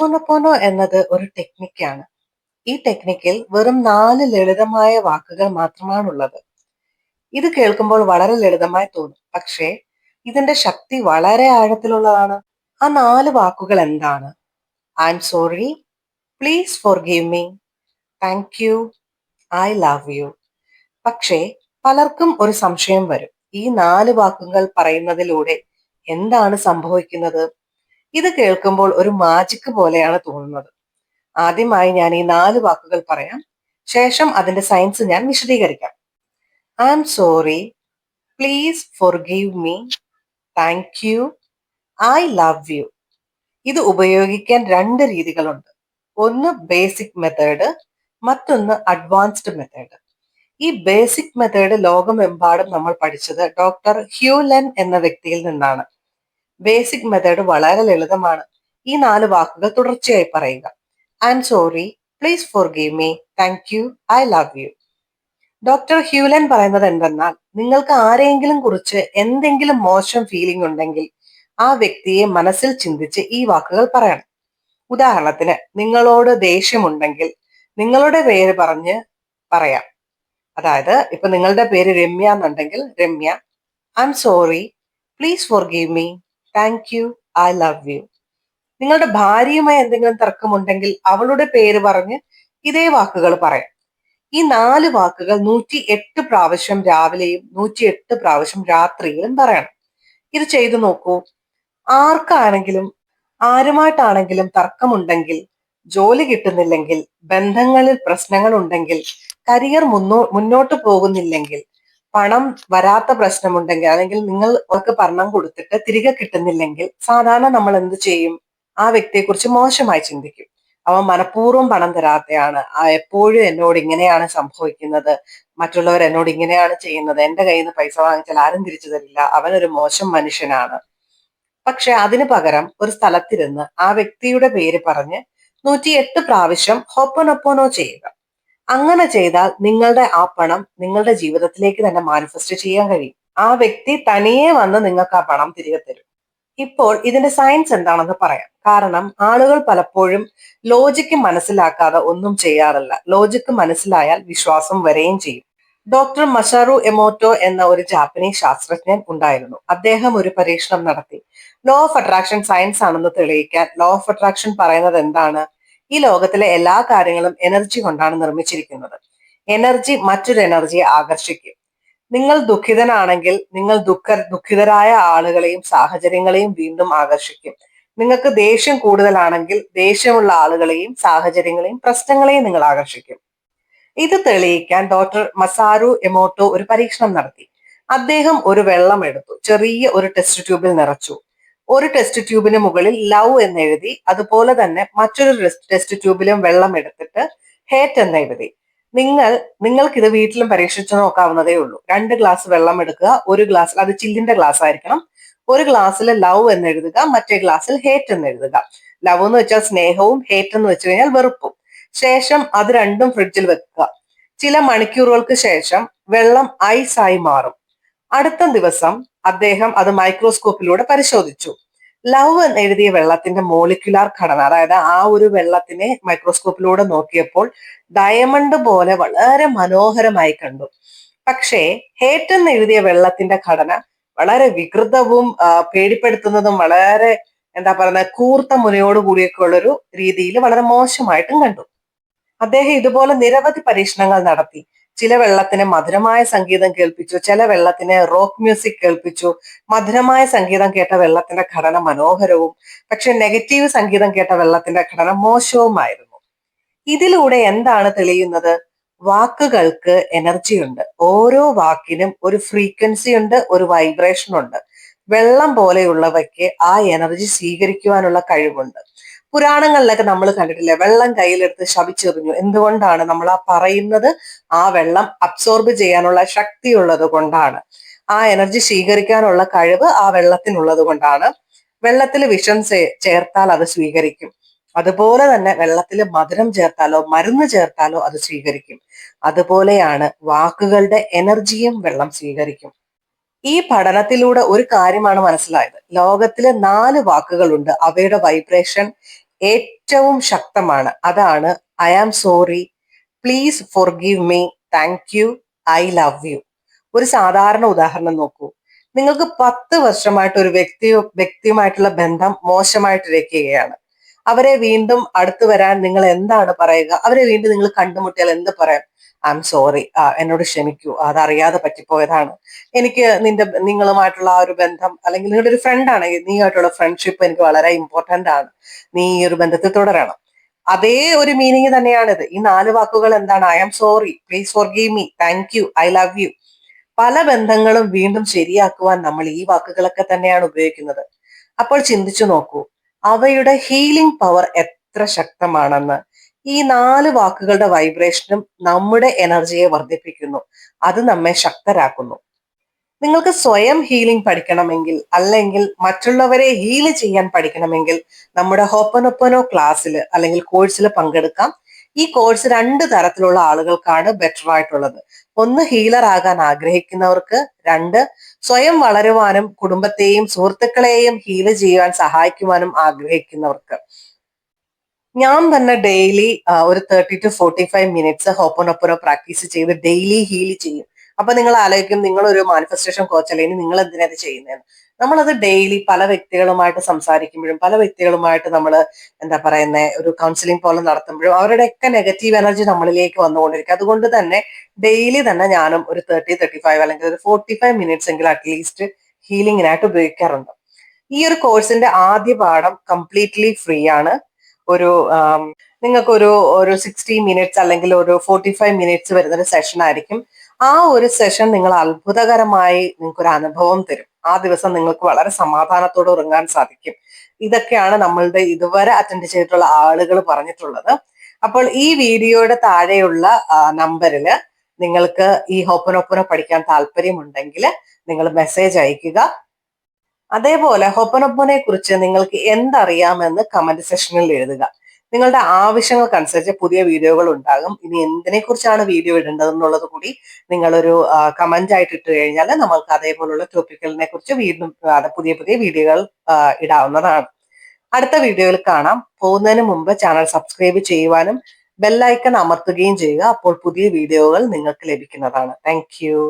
ഹോപ്പോനോപോനോ എന്നത് ഒരു ടെക്നിക്കാണ്. ഈ ടെക്നിക്കിൽ വെറും 4 ലളിതമായ വാക്കുകൾ മാത്രമാണുള്ളത്. ഇത് കേൾക്കുമ്പോൾ വളരെ ലളിതമായി തോന്നും. പക്ഷേ ഇതിന്റെ ശക്തി വളരെ ആഴത്തിലുള്ളതാണ്. ആ 4 വാക്കുകൾ എന്താണ്? I am sorry, please forgive me, thank you, I love U. പക്ഷേ പലർക്കും ഒരു സംശയം വരും. ഈ 4 വാക്കുകൾ പറയുന്നതിലൂടെ എന്താണ് സംഭവിക്കുന്നത്? ഇത് കേൾക്കുമ്പോൾ ഒരു മാജിക് പോലെയാണ് തോന്നുന്നത്. ആദ്യമായി ഞാൻ ഈ 4 വാക്കുകൾ പറയാം. ശേഷം അതിന്റെ സയൻസ് ഞാൻ വിശദീകരിക്കാം. I am sorry, please forgive me, thank you, I love U. ഇത് ഉപയോഗിക്കാൻ 2 രീതികളുണ്ട്. ഒന്ന് ബേസിക് മെത്തേഡ്, മറ്റൊന്ന് അഡ്വാൻസ്ഡ് മെത്തേഡ്. ഈ ബേസിക് മെത്തേഡ് ലോകമെമ്പാടും നമ്മൾ പഠിച്ചത് ഡോക്ടർ ഹ്യൂലൻ എന്ന വ്യക്തിയിൽ നിന്നാണ്. ബേസിക് മെത്തേഡ് വളരെ ലളിതമാണ്. ഈ 4 വാക്കുകൾ തുടർച്ചയായി പറയുക. I am sorry, please forgive me, thank you, I love you. Doctor Hew Len പറയുന്നത് എന്തെന്നാൽ, നിങ്ങൾക്ക് ആരെയെങ്കിലും കുറിച്ച് എന്തെങ്കിലും മോശം ഫീലിംഗ് ഉണ്ടെങ്കിൽ ആ വ്യക്തിയെ മനസ്സിൽ ചിന്തിച്ച് ഈ വാക്കുകൾ പറയണം. ഉദാഹരണത്തിന്, നിങ്ങളോട് ദേഷ്യമുണ്ടെങ്കിൽ നിങ്ങളുടെ പേര് പറഞ്ഞ് പറയാം. അതായത് ഇപ്പൊ നിങ്ങളുടെ പേര് രമ്യ എന്നുണ്ടെങ്കിൽ Ramya, I am sorry, please forgive me, thank you, I love U. നിങ്ങളുടെ ഭാര്യയുമായി എന്തെങ്കിലും തർക്കമുണ്ടെങ്കിൽ അവളുടെ പേര് പറഞ്ഞ് ഇതേ വാക്കുകൾ പറയാം. ഈ 4 വാക്കുകൾ 108 പ്രാവശ്യം രാവിലെയും 108 പ്രാവശ്യം രാത്രിയിലും പറയണം. ഇത് ചെയ്തു നോക്കൂ. ആർക്കാണെങ്കിലും ആരുമായിട്ടാണെങ്കിലും തർക്കമുണ്ടെങ്കിൽ, ജോലി കിട്ടുന്നില്ലെങ്കിൽ, ബന്ധങ്ങളിൽ പ്രശ്നങ്ങൾ ഉണ്ടെങ്കിൽ, കരിയർ മുന്നോട്ട് പോകുന്നില്ലെങ്കിൽ, പണം വരാത്ത പ്രശ്നമുണ്ടെങ്കിൽ, അല്ലെങ്കിൽ നിങ്ങൾ അവർക്ക് പണം കൊടുത്തിട്ട് തിരികെ കിട്ടുന്നില്ലെങ്കിൽ, സാധാരണ നമ്മൾ എന്ത് ചെയ്യും? ആ വ്യക്തിയെ കുറിച്ച് മോശമായി ചിന്തിക്കും. അവൻ മനഃപൂർവ്വം പണം തരാത്തയാണ്, എപ്പോഴും എന്നോട് ഇങ്ങനെയാണ് സംഭവിക്കുന്നത്, മറ്റുള്ളവർ എന്നോട് ഇങ്ങനെയാണ് ചെയ്യുന്നത്, എന്റെ കയ്യിൽ നിന്ന് പൈസ വാങ്ങിച്ചാൽ ആരും തിരിച്ചു തരില്ല, അവനൊരു മോശം മനുഷ്യനാണ്. പക്ഷെ അതിനു പകരം ഒരു സ്ഥലത്തിരുന്ന് ആ വ്യക്തിയുടെ പേര് പറഞ്ഞ് 108 പ്രാവശ്യം ഹോപ്പനൊപ്പോനോ ചെയ്യുക. അങ്ങനെ ചെയ്താൽ നിങ്ങളുടെ ആ പണം നിങ്ങളുടെ ജീവിതത്തിലേക്ക് തന്നെ മാനിഫെസ്റ്റ് ചെയ്യാൻ കഴിയും. ആ വ്യക്തി തനിയെ വന്ന് നിങ്ങൾക്ക് ആ പണം തിരികെ തരും. ഇപ്പോൾ ഇതിന്റെ സയൻസ് എന്താണെന്ന് പറയാം. കാരണം ആളുകൾ പലപ്പോഴും ലോജിക്ക് മനസ്സിലാക്കാതെ ഒന്നും ചെയ്യാറില്ല. ലോജിക്ക് മനസ്സിലായാൽ വിശ്വാസം വരെയും ചെയ്യും. ഡോക്ടർ മസാറു എമോട്ടോ എന്ന ഒരു ജാപ്പനീസ് ശാസ്ത്രജ്ഞൻ ഉണ്ടായിരുന്നു. അദ്ദേഹം ഒരു പരീക്ഷണം നടത്തി. ലോ ഓഫ് അട്രാക്ഷൻ സയൻസ് ആണെന്ന് തെളിയിക്കാൻ. ലോ ഓഫ് അട്രാക്ഷൻ പറയുന്നത് എന്താണ്? ഈ ലോകത്തിലെ എല്ലാ കാര്യങ്ങളും എനർജി കൊണ്ടാണ് നിർമ്മിച്ചിരിക്കുന്നത്. എനർജി മറ്റൊരു എനർജിയെ ആകർഷിക്കും. നിങ്ങൾ ദുഃഖിതനാണെങ്കിൽ നിങ്ങൾ ദുഃഖിതരായ ആളുകളെയും സാഹചര്യങ്ങളെയും വീണ്ടും ആകർഷിക്കും. നിങ്ങൾക്ക് ദേഷ്യം കൂടുതലാണെങ്കിൽ ദേഷ്യമുള്ള ആളുകളെയും സാഹചര്യങ്ങളെയും പ്രശ്നങ്ങളെയും നിങ്ങൾ ആകർഷിക്കും. ഇത് തെളിയിക്കാൻ ഡോക്ടർ മസാരു എമോട്ടോ ഒരു പരീക്ഷണം നടത്തി. അദ്ദേഹം ഒരു വെള്ളം എടുത്തു, ചെറിയ ഒരു ടെസ്റ്റ് ട്യൂബിൽ നിറച്ചു. ഒരു ടെസ്റ്റ് ട്യൂബിന് മുകളിൽ ലവ് എന്നെഴുതി, അതുപോലെ തന്നെ മറ്റൊരു ടെസ്റ്റ് ട്യൂബിലും വെള്ളം എടുത്തിട്ട് ഹേറ്റ് എന്നെഴുതി. നിങ്ങൾക്കിത് വീട്ടിലും പരീക്ഷിച്ചു നോക്കാവുന്നതേ ഉള്ളൂ. 2 ഗ്ലാസ് വെള്ളം എടുക്കുക. ഒരു ഗ്ലാസ്, അത് ചില്ലിന്റെ ഗ്ലാസ് ആയിരിക്കണം. ഒരു ഗ്ലാസ്സിൽ ലവ് എന്നെഴുതുക, മറ്റേ ഗ്ലാസ്സിൽ ഹേറ്റ് എന്നെഴുതുക. ലവ് എന്ന് വെച്ചാൽ സ്നേഹവും, ഹേറ്റ് എന്ന് വെച്ച് കഴിഞ്ഞാൽ വെറുപ്പും. ശേഷം അത് രണ്ടും ഫ്രിഡ്ജിൽ വെക്കുക. ചില മണിക്കൂറുകൾക്ക് ശേഷം വെള്ളം ഐസായി മാറും. അടുത്ത ദിവസം അദ്ദേഹം അത് മൈക്രോസ്കോപ്പിലൂടെ പരിശോധിച്ചു. ലവ് എന്ന് എഴുതിയ വെള്ളത്തിന്റെ മോളിക്യുലാർ ഘടന, അതായത് ആ ഒരു വെള്ളത്തിനെ മൈക്രോസ്കോപ്പിലൂടെ നോക്കിയപ്പോൾ ഡയമണ്ട് പോലെ വളരെ മനോഹരമായി കണ്ടു. പക്ഷേ ഹേറ്റ് എന്ന് എഴുതിയ വെള്ളത്തിന്റെ ഘടന വളരെ വികൃതവും പേടിപ്പെടുത്തുന്നതും വളരെ എന്താ പറയുന്നത് കൂർത്ത മുനയോട് കൂടിയൊക്കെ ഉള്ളൊരു രീതിയിൽ വളരെ മോശമായിട്ടും കണ്ടു. അദ്ദേഹം ഇതുപോലെ നിരവധി പരീക്ഷണങ്ങൾ നടത്തി. ചില വെള്ളത്തിന് മധുരമായ സംഗീതം കേൾപ്പിച്ചു, ചില വെള്ളത്തിന് റോക്ക് മ്യൂസിക് കേൾപ്പിച്ചു. മധുരമായ സംഗീതം കേട്ട വെള്ളത്തിന്റെ ഘടന മനോഹരവും, പക്ഷെ നെഗറ്റീവ് സംഗീതം കേട്ട വെള്ളത്തിന്റെ ഘടന മോശവുമായിരുന്നു. ഇതിലൂടെ എന്താണ് തെളിയുന്നത്? വാക്കുകൾക്ക് എനർജി ഉണ്ട്. ഓരോ വാക്കിനും ഒരു ഫ്രീക്വൻസി ഉണ്ട്, ഒരു വൈബ്രേഷൻ ഉണ്ട്. വെള്ളം പോലെയുള്ളവയ്ക്ക് ആ എനർജി സ്വീകരിക്കുവാനുള്ള കഴിവുണ്ട്. പുരാണങ്ങളിലൊക്കെ നമ്മൾ കണ്ടിട്ടില്ലേ, വെള്ളം കയ്യിലെടുത്ത് ശപിച്ചെറിഞ്ഞു. എന്തുകൊണ്ടാണ്? നമ്മൾ ആ പറയുന്നത് ആ വെള്ളം അബ്സോർബ് ചെയ്യാനുള്ള ശക്തി ഉള്ളത് കൊണ്ടാണ്. ആ എനർജി സ്വീകരിക്കാനുള്ള കഴിവ് ആ വെള്ളത്തിനുള്ളത് കൊണ്ടാണ്. വെള്ളത്തിൽ വിഷം ചേർത്താൽ അത് സ്വീകരിക്കും. അതുപോലെ തന്നെ വെള്ളത്തിൽ മധുരം ചേർത്താലോ മരുന്ന് ചേർത്താലോ അത് സ്വീകരിക്കും. അതുപോലെയാണ് വാക്കുകളുടെ എനർജിയും വെള്ളം സ്വീകരിക്കും. ഈ പഠനത്തിലൂടെ ഒരു കാര്യമാണ് മനസ്സിലായത്. ലോകത്തില് 4 വാക്കുകളുണ്ട്. അവയുടെ വൈബ്രേഷൻ ഏറ്റവും ശക്തമാണ്. അതാണ് I am sorry, please forgive me, thank you, I love you. ഒരു സാധാരണ ഉദാഹരണം നോക്കൂ. നിങ്ങൾക്ക് 10 വർഷമായിട്ട് ഒരു വ്യക്തിയുമായിട്ടുള്ള ബന്ധം മോശമായിട്ടിരിക്കുകയാണ്. അവരെ വീണ്ടും അടുത്തു വരാൻ നിങ്ങൾ എന്താണ് പറയുക? അവരെ വീണ്ടും നിങ്ങൾ കണ്ടുമുട്ടിയാൽ എന്ത് പറയാം? ഐ എം സോറി, എന്നോട് ക്ഷമിക്കൂ, അതറിയാതെ പറ്റിപ്പോയതാണ്. എനിക്ക് നിങ്ങളുമായിട്ടുള്ള ആ ഒരു ബന്ധം, അല്ലെങ്കിൽ നിങ്ങളുടെ ഒരു ഫ്രണ്ട് ആണെങ്കിൽ നീയായിട്ടുള്ള ഫ്രണ്ട്ഷിപ്പ് എനിക്ക് വളരെ ഇമ്പോർട്ടന്റ് ആണ്, നീ ഈ ഒരു ബന്ധത്തിൽ തുടരണം. അതേ ഒരു മീനിങ് തന്നെയാണിത്. ഈ 4 വാക്കുകൾ എന്താണ്? I am sorry, please forgive me, thank you, I love you. പല ബന്ധങ്ങളും വീണ്ടും ശരിയാക്കുവാൻ നമ്മൾ ഈ വാക്കുകളൊക്കെ തന്നെയാണ് ഉപയോഗിക്കുന്നത്. അപ്പോൾ ചിന്തിച്ചു നോക്കൂ, അവയുടെ ഹീലിംഗ് പവർ എത്ര ശക്തമാണെന്ന്. ഈ 4 വാക്കുകളുടെ വൈബ്രേഷനും നമ്മുടെ എനർജിയെ വർദ്ധിപ്പിക്കുന്നു. അത് നമ്മെ ശക്തരാക്കുന്നു. നിങ്ങൾക്ക് സ്വയം ഹീലിംഗ് പഠിക്കണമെങ്കിൽ, അല്ലെങ്കിൽ മറ്റുള്ളവരെ ഹീല് ചെയ്യാൻ പഠിക്കണമെങ്കിൽ നമ്മുടെ ഹോപ്പനൊപ്പനോ ക്ലാസ്സിൽ അല്ലെങ്കിൽ കോഴ്സിൽ പങ്കെടുക്കാം. ഈ കോഴ്സ് 2 തരത്തിലുള്ള ആളുകൾക്കാണ് ബെറ്റർ ആയിട്ടുള്ളത്. ഒന്ന്, ഹീലർ ആകാൻ ആഗ്രഹിക്കുന്നവർക്ക്. 2, സ്വയം വളരുവാനും കുടുംബത്തെയും സുഹൃത്തുക്കളെയും ഹീല് ചെയ്യുവാൻ സഹായിക്കുവാനും ആഗ്രഹിക്കുന്നവർക്ക്. ഞാൻ തന്നെ ഡെയിലി ഒരു 30 to 45 മിനിറ്റ്സ് ഹോപ്പനൊപ്പനോ പ്രാക്ടീസ് ചെയ്ത് ഡെയിലി ഹീൽ ചെയ്യും. അപ്പൊ നിങ്ങൾ ആലോചിക്കും, നിങ്ങളൊരു മാനിഫെസ്റ്റേഷൻ കോച്ച് അല്ലേ, ഇനി നിങ്ങൾ എന്തിനാ ഇത് ചെയ്യുന്നതെന്ന്. നമ്മളത് ഡെയിലി പല വ്യക്തികളുമായിട്ട് സംസാരിക്കുമ്പോഴും, പല വ്യക്തികളുമായിട്ട് നമ്മൾ എന്താ പറയുന്നത്, ഒരു കൗൺസിലിംഗ് പോലെ നടത്തുമ്പോഴും അവരുടെയൊക്കെ നെഗറ്റീവ് എനർജി നമ്മളിലേക്ക് വന്നുകൊണ്ടിരിക്കും. അതുകൊണ്ട് തന്നെ ഡെയിലി തന്നെ ഞാനും ഒരു 30-35 അല്ലെങ്കിൽ ഒരു 45 മിനിറ്റ്സ് എങ്കിലും അറ്റ്ലീസ്റ്റ് ഹീലിംഗിനായിട്ട് ഉപയോഗിക്കാറുണ്ട്. ഈ ഒരു കോഴ്സിന്റെ ആദ്യ പാഠം കംപ്ലീറ്റ്ലി ഫ്രീ ആണ്. ഒരു നിങ്ങൾക്കൊരു ഒരു 60 മിനിറ്റ്സ് അല്ലെങ്കിൽ ഒരു 45 മിനിറ്റ്സ് വരുന്നൊരു സെഷൻ ആയിരിക്കും. ആ ഒരു സെഷൻ നിങ്ങൾ അത്ഭുതകരമായി നിങ്ങൾക്കൊരു അനുഭവം തരും. ആ ദിവസം നിങ്ങൾക്ക് വളരെ സമാധാനത്തോടെ ഉറങ്ങാൻ സാധിക്കും. ഇതൊക്കെയാണ് നമ്മളുടെ ഇതുവരെ അറ്റൻഡ് ചെയ്തിട്ടുള്ള ആളുകൾ പറഞ്ഞിട്ടുള്ളത്. അപ്പോൾ ഈ വീഡിയോയുടെ താഴെയുള്ള നമ്പറിൽ നിങ്ങൾക്ക് ഈ ഹോപ്പനൊപ്പന പഠിക്കാൻ താല്പര്യമുണ്ടെങ്കിൽ നിങ്ങൾ മെസ്സേജ് അയക്കുക. അതേപോലെ ഹൊപ്പനൊപ്പനെ കുറിച്ച് നിങ്ങൾക്ക് എന്തറിയാമെന്ന് കമന്റ് സെക്ഷനിൽ എഴുതുക. നിങ്ങളുടെ ആവശ്യങ്ങൾക്കനുസരിച്ച് പുതിയ വീഡിയോകൾ ഉണ്ടാകും. ഇനി എന്തിനെ കുറിച്ചാണ് വീഡിയോ ഇടേണ്ടതെന്നുള്ളത് കൂടി നിങ്ങളൊരു കമന്റ് ആയിട്ട് ഇട്ട് കഴിഞ്ഞാൽ നമ്മൾക്ക് അതേപോലുള്ള ടോപ്പിക്കുകളെ കുറിച്ച് വീണ്ടും പുതിയ പുതിയ വീഡിയോകൾ ഇടാവുന്നതാണ്. അടുത്ത വീഡിയോയിൽ കാണാം. പോകുന്നതിന് മുമ്പ് ചാനൽ സബ്സ്ക്രൈബ് ചെയ്യുവാനും ബെല്ലൈക്കൺ അമർത്തുകയും ചെയ്യുക. അപ്പോൾ പുതിയ വീഡിയോകൾ നിങ്ങൾക്ക് ലഭിക്കുന്നതാണ്. Thank you.